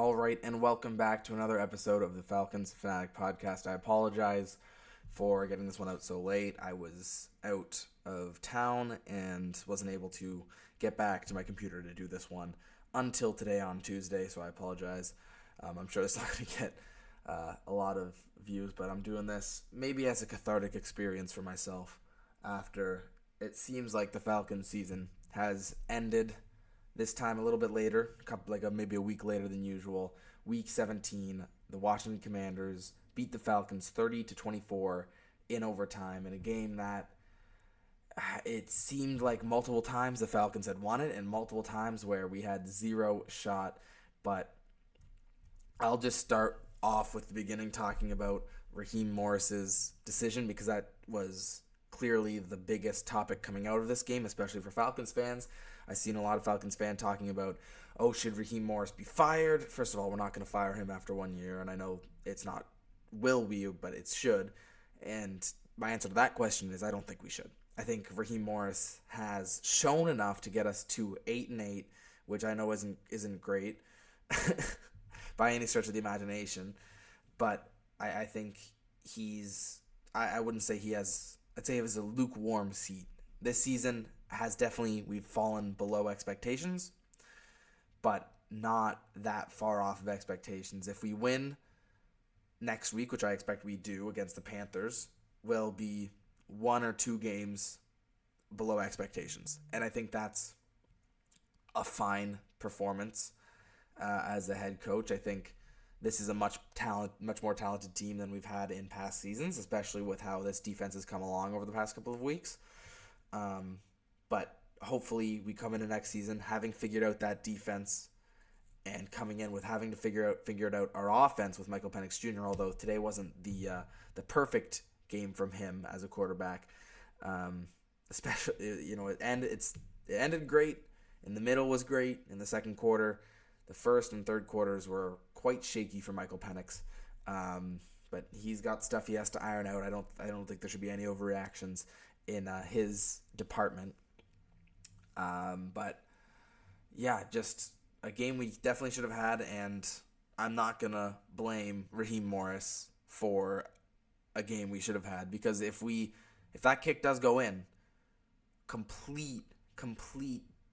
All right, and welcome back to another episode of the Falcons Fanatic Podcast. I apologize for getting this one out so late. I was out of town and wasn't able to get back to my computer to do this one until today on Tuesday, so I apologize. I'm sure it's not going to get a lot of views, but I'm doing this maybe as a cathartic experience for myself after it seems like the Falcons season has ended this time a little bit later, maybe a week later than usual. Week 17, the Washington Commanders beat the Falcons 30-24 in overtime in a game that it seemed like multiple times the Falcons had won it and multiple times where we had zero shot. But I'll just start off with the beginning talking about Raheem Morris's decision because that was clearly the biggest topic coming out of this game, especially for Falcons fans. I've seen a lot of Falcons fans talking about, should Raheem Morris be fired? First of all, we're not going to fire him after 1 year, and I know it's not will we, but it should. And my answer to that question is I don't think we should. I think Raheem Morris has shown enough to get us to 8-8, which I know isn't great by any stretch of the imagination, but I think I wouldn't say he has. I'd say it was a lukewarm seat. This season we've fallen below expectations, but not that far off of expectations. If we win next week, which I expect we do against the Panthers, we'll be 1 or 2 games below expectations. And I think that's a fine performance as a head coach. I think this is a much more talented team than we've had in past seasons, especially with how this defense has come along over the past couple of weeks. But hopefully we come into next season having figured out that defense and coming in with having to figured out our offense with Michael Penix Jr., although today wasn't the perfect game from him as a quarterback. Especially, it ended great. In the middle was great. In the second quarter, the first and third quarters were quite shaky for Michael Penix. But he's got stuff he has to iron out. I don't think there should be any overreactions in his department. But yeah, just a game we definitely should have had, and I'm not gonna blame Raheem Morris for a game we should have had, because if that kick does go in, complete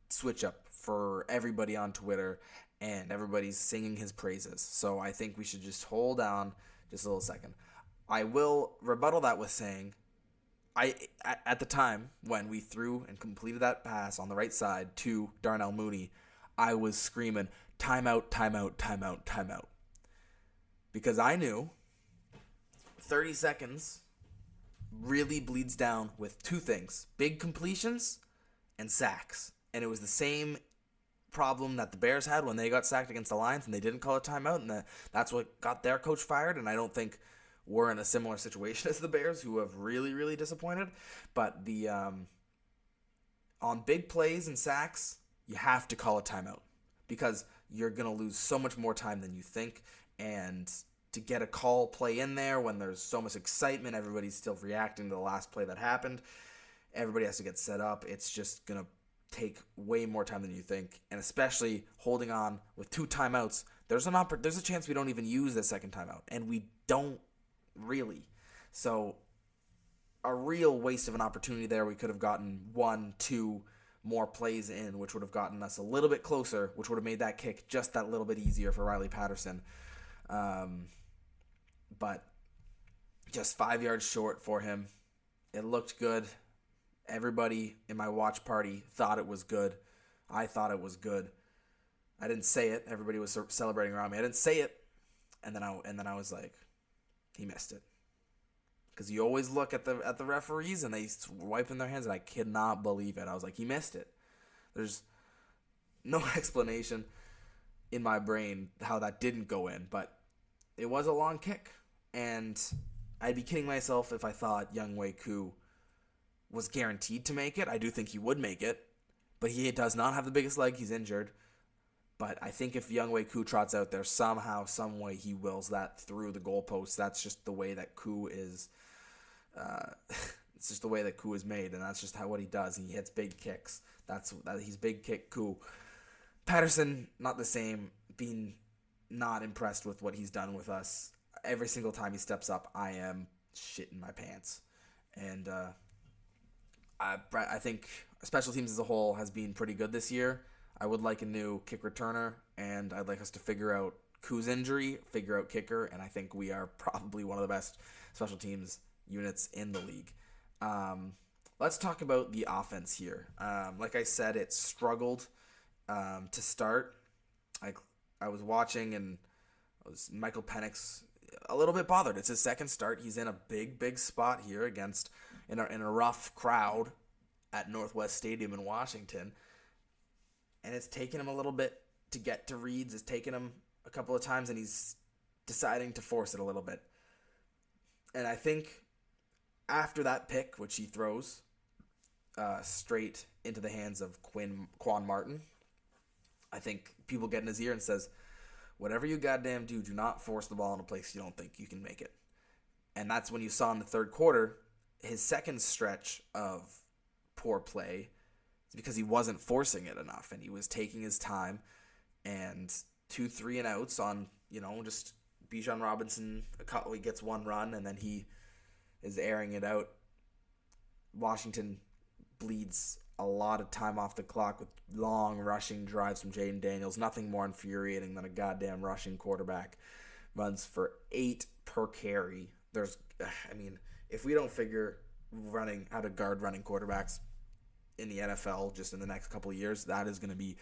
switch up for everybody on Twitter, and everybody's singing his praises. So I think we should just hold on just a little second. I will rebuttal that with saying, at the time when we threw and completed that pass on the right side to Darnell Mooney, I was screaming, timeout, timeout, timeout, timeout. Because I knew 30 seconds really bleeds down with 2 things: big completions and sacks. And it was the same problem that the Bears had when they got sacked against the Lions and they didn't call a timeout, and that's what got their coach fired. And I don't think we're in a similar situation as the Bears, who have really, really disappointed. But the on big plays and sacks, you have to call a timeout because you're going to lose so much more time than you think. And to get a call play in there when there's so much excitement, everybody's still reacting to the last play that happened, everybody has to get set up. It's just going to take way more time than you think. And especially holding on with 2 timeouts, there's a chance we don't even use the second timeout, and we don't really. So a real waste of an opportunity there. We could have gotten 1, 2 more plays in, which would have gotten us a little bit closer, which would have made that kick just that little bit easier for Riley Patterson. But just 5 yards short for him. It looked good. Everybody in my watch party thought it was good. I thought it was good. I didn't say it. Everybody was celebrating around me. I didn't say it, and then I was like, he missed it. Because you always look at the referees and they wiping their hands, and I cannot believe it. I was like, he missed it. There's no explanation in my brain how that didn't go in, but it was a long kick, and I'd be kidding myself if I thought Younghoe Koo was guaranteed to make it. I do think he would make it, but he does not have the biggest leg. He's injured. But I think if Younghoe Koo trots out there, somehow, some way, he wills that through the goalpost. That's just the way that Koo is. It's just the way that Koo is made, and that's just what he does. He hits big kicks. He's big kick Koo. Patterson, not the same. Being not impressed with what he's done with us. Every single time he steps up, I am shitting my pants. And I think special teams as a whole has been pretty good this year. I would like a new kick returner, and I'd like us to figure out Koo's injury, figure out kicker, and I think we are probably one of the best special teams units in the league. Let's talk about the offense here. Like I said, it struggled to start. I was watching, and Michael Penix a little bit bothered. It's his second start. He's in a big spot here against in a rough crowd at Northwest Stadium in Washington, and it's taken him a little bit to get to reads. It's taken him a couple of times, and he's deciding to force it a little bit. And I think after that pick, which he throws straight into the hands of Quan Martin, I think people get in his ear and says, whatever you goddamn do not force the ball in a place you don't think you can make it. And that's when you saw in the third quarter, his second stretch of poor play is because he wasn't forcing it enough, and he was taking his time, and 2 3-and-outs on, just Bijan Robinson, he gets one run, and then he is airing it out. Washington bleeds a lot of time off the clock with long rushing drives from Jaden Daniels. Nothing more infuriating than a goddamn rushing quarterback runs for 8 per carry. If we don't figure how to guard running quarterbacks in the NFL just in the next couple of years, that is going to be,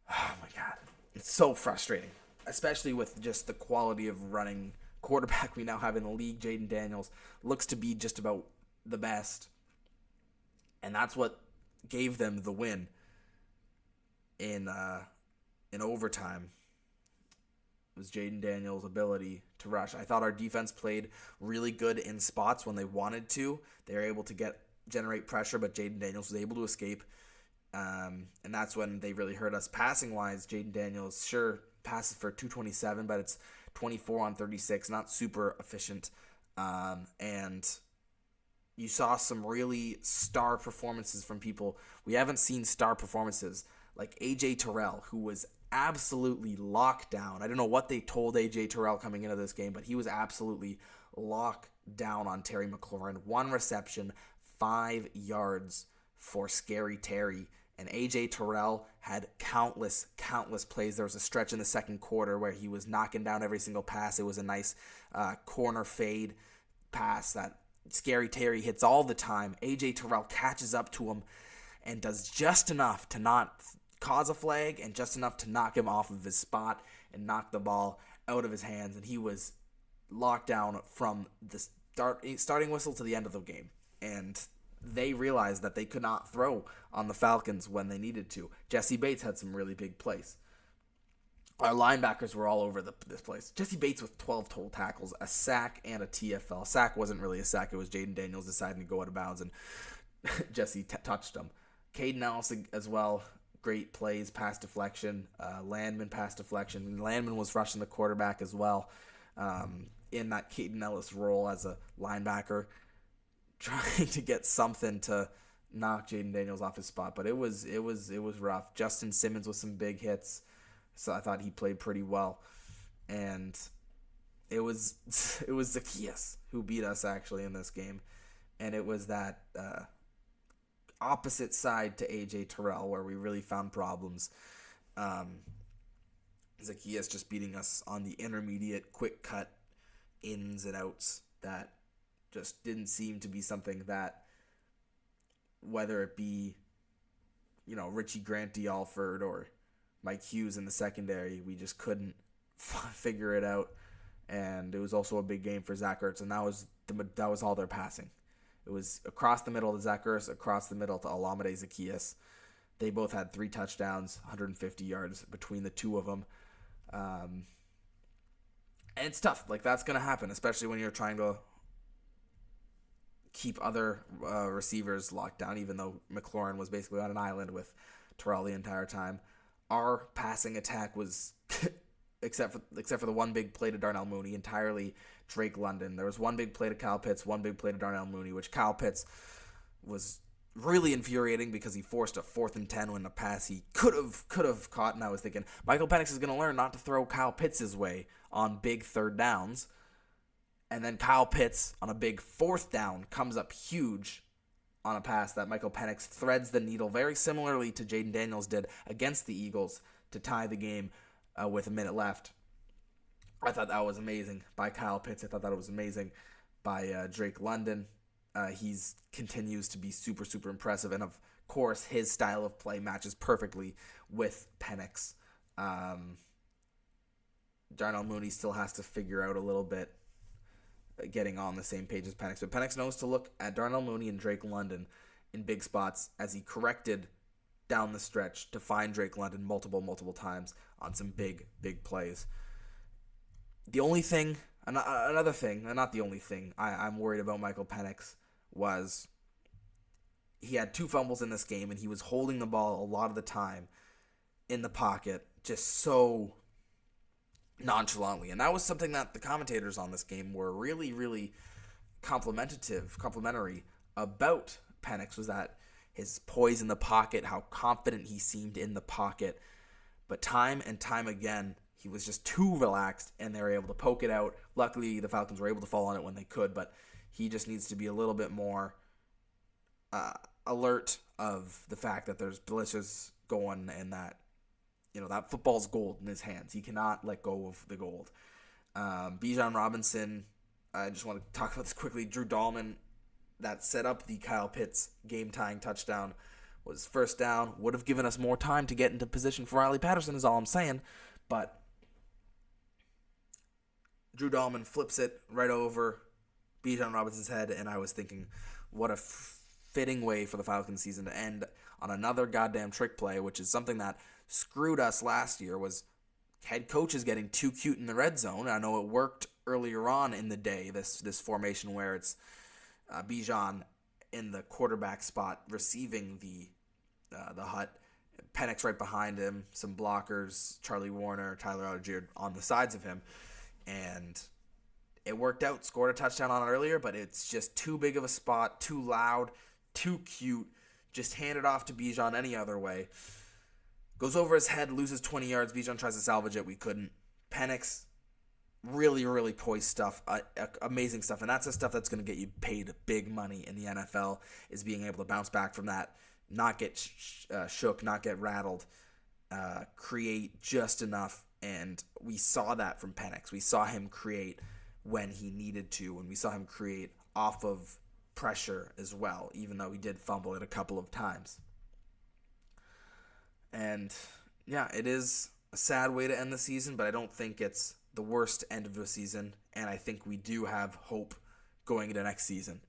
oh my God, it's so frustrating, especially with just the quality of running quarterback we now have in the league. Jaden Daniels looks to be just about the best, and that's what gave them the win in overtime. Was Jaden Daniels' ability to rush. I thought our defense played really good in spots when they wanted to. They were able to generate pressure, but Jaden Daniels was able to escape. And that's when they really hurt us. Passing-wise, Jaden Daniels, sure, passes for 227, but it's 24 on 36, not super efficient. And you saw some really star performances from people. We haven't seen star performances like A.J. Terrell, who was absolutely locked down. I don't know what they told A.J. Terrell coming into this game, but he was absolutely locked down on Terry McLaurin. 1 reception, 5 yards for Scary Terry. And A.J. Terrell had countless plays. There was a stretch in the second quarter where he was knocking down every single pass. It was a nice corner fade pass that Scary Terry hits all the time. A.J. Terrell catches up to him and does just enough to not cause a flag and just enough to knock him off of his spot and knock the ball out of his hands. And he was locked down from the starting whistle to the end of the game. And they realized that they could not throw on the Falcons when they needed to. Jesse Bates had some really big plays. Our linebackers were all over this place. Jesse Bates with 12 total tackles, a sack, and a TFL. Sack wasn't really a sack. It was Jaden Daniels deciding to go out of bounds, and Jesse touched him. Caden Ellis as well. Great plays, pass deflection. Landman pass deflection. Landman was rushing the quarterback as well in that Caden Ellis role as a linebacker, trying to get something to knock Jaden Daniels off his spot. But it was rough. Justin Simmons with some big hits. So I thought he played pretty well. And it was Zacchaeus who beat us actually in this game. And it was that opposite side to A.J. Terrell where we really found problems. Zacchaeus just beating us on the intermediate, quick cut ins and outs that just didn't seem to be something that, whether it be, Richie Grant D'Alford or Mike Hughes in the secondary, we just couldn't figure it out. And it was also a big game for Zach Ertz, and that was all their passing. It was across the middle to Zach Ertz, across the middle to Olamide Zacchaeus. They both had 3 touchdowns, 150 yards between the two of them. And it's tough. Like, that's going to happen, especially when you're trying to keep other receivers locked down, even though McLaurin was basically on an island with Terrell the entire time. Our passing attack was, except for the one big play to Darnell Mooney, entirely Drake London. There was one big play to Kyle Pitts, one big play to Darnell Mooney, which Kyle Pitts was really infuriating because he forced a 4th and 10 when a pass he could have caught, and I was thinking Michael Penix is going to learn not to throw Kyle Pitts' way on big 3rd downs, and then Kyle Pitts on a big 4th down comes up huge on a pass that Michael Penix threads the needle very similarly to Jaden Daniels did against the Eagles to tie the game with a minute left. I thought that was amazing by Kyle Pitts. I thought that was amazing by Drake London. He's continues to be super, super impressive. And, of course, his style of play matches perfectly with Penix. Darnell Mooney still has to figure out a little bit getting on the same page as Penix. But Penix knows to look at Darnell Mooney and Drake London in big spots as he corrected down the stretch to find Drake London multiple times on some big, big plays. The only thing, another thing, not the only thing I'm worried about Michael Penix was he had 2 fumbles in this game, and he was holding the ball a lot of the time in the pocket just so nonchalantly. And that was something that the commentators on this game were really, really complimentary about Penix, was that his poise in the pocket, how confident he seemed in the pocket. But time and time again, he was just too relaxed, and they were able to poke it out. Luckily, the Falcons were able to fall on it when they could, but he just needs to be a little bit more alert of the fact that there's delicious going, and that, that football's gold in his hands. He cannot let go of the gold. Bijan Robinson, I just want to talk about this quickly. Drew Dahlman, that set up the Kyle Pitts game-tying touchdown, was 1st down. Would have given us more time to get into position for Riley Patterson, is all I'm saying. But Drew Dahlman flips it right over Bijan Robinson's head, and I was thinking, what a fitting way for the Falcons season to end on another goddamn trick play, which is something that screwed us last year, was head coaches getting too cute in the red zone. I know it worked earlier on in the day, this formation where it's Bijan in the quarterback spot receiving the hut, Penix right behind him, some blockers, Charlie Warner, Tyler Algier on the sides of him, and it worked out. Scored a touchdown on it earlier, but it's just too big of a spot, too loud, too cute. Just hand it off to Bijan any other way. Goes over his head, loses 20 yards. Bijan tries to salvage it. We couldn't. Penix, really, really poised stuff. Amazing stuff. And that's the stuff that's going to get you paid big money in the NFL, is being able to bounce back from that, not get shook, not get rattled, create just enough. And we saw that from Penix. We saw him create when he needed to, and we saw him create off of pressure as well, even though he did fumble it a couple of times. And yeah, it is a sad way to end the season, but I don't think it's the worst end of the season, and I think we do have hope going into next season,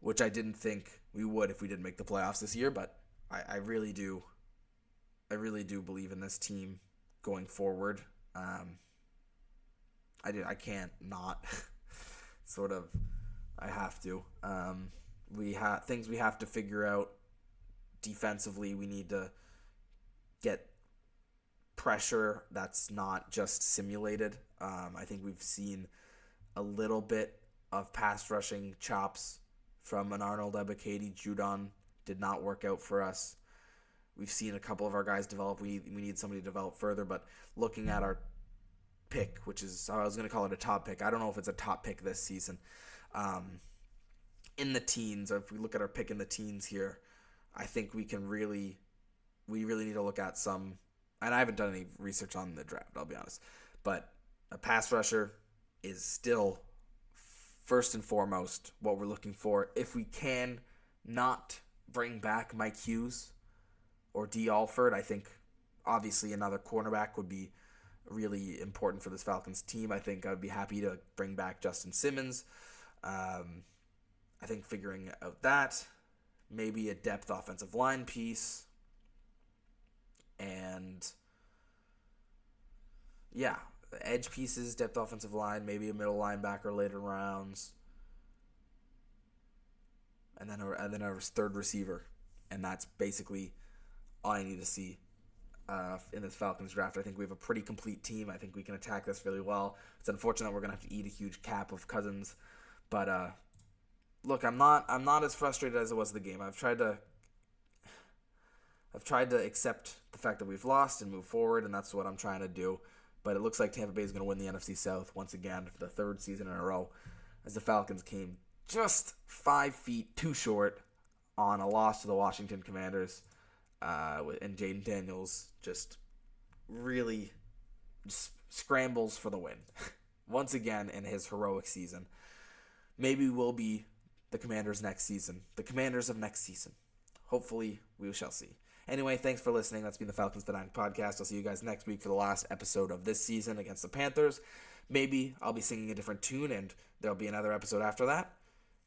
which I didn't think we would if we didn't make the playoffs this year, but I really do believe in this team going forward. I can't not sort of, I have to. We have things we have to figure out defensively. We need to get pressure that's not just simulated. I think we've seen a little bit of pass rushing chops from an Arnold Ebiketie. Judon did not work out for us. We've seen a couple of our guys develop. We need somebody to develop further, but looking at our pick, which is, I was going to call it a top pick. I don't know if it's a top pick this season. In the teens, or if we look at our pick in the teens here, I think we really need to look at some, and I haven't done any research on the draft, I'll be honest, but a pass rusher is still first and foremost what we're looking for. If we can not bring back Mike Hughes or D. Alford, I think obviously another cornerback would be really important for this Falcons team. I think I would be happy to bring back Justin Simmons. I think figuring out that, maybe a depth offensive line piece, and yeah, edge pieces, depth offensive line, maybe a middle linebacker later rounds, and then our third receiver, and that's basically all I need to see in this Falcons draft. I think we have a pretty complete team. I think we can attack this really well. It's unfortunate we're going to have to eat a huge cap of Cousins, but look, I'm not as frustrated as it was the game. I've tried to accept the fact that we've lost and move forward, and that's what I'm trying to do. But it looks like Tampa Bay is going to win the NFC South once again for the third season in a row, as the Falcons came just 5 feet too short on a loss to the Washington Commanders, and Jaden Daniels just really scrambles for the win once again in his heroic season. Maybe we'll be the Commanders next season, the Commanders of next season. Hopefully, we shall see. Anyway, thanks for listening. That's been the Falcons Fanatic Podcast. I'll see you guys next week for the last episode of this season against the Panthers. Maybe I'll be singing a different tune and there'll be another episode after that.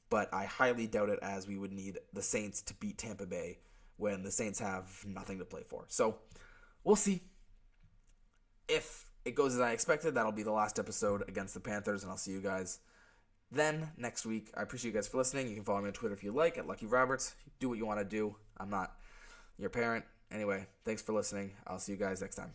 But I highly doubt it, as we would need the Saints to beat Tampa Bay when the Saints have nothing to play for. So, we'll see. If it goes as I expected, that'll be the last episode against the Panthers, and I'll see you guys then next week. I appreciate you guys for listening. You can follow me on Twitter if you like, at Lucky Roberts. Do what you want to do. I'm not your parent. Anyway, thanks for listening. I'll see you guys next time.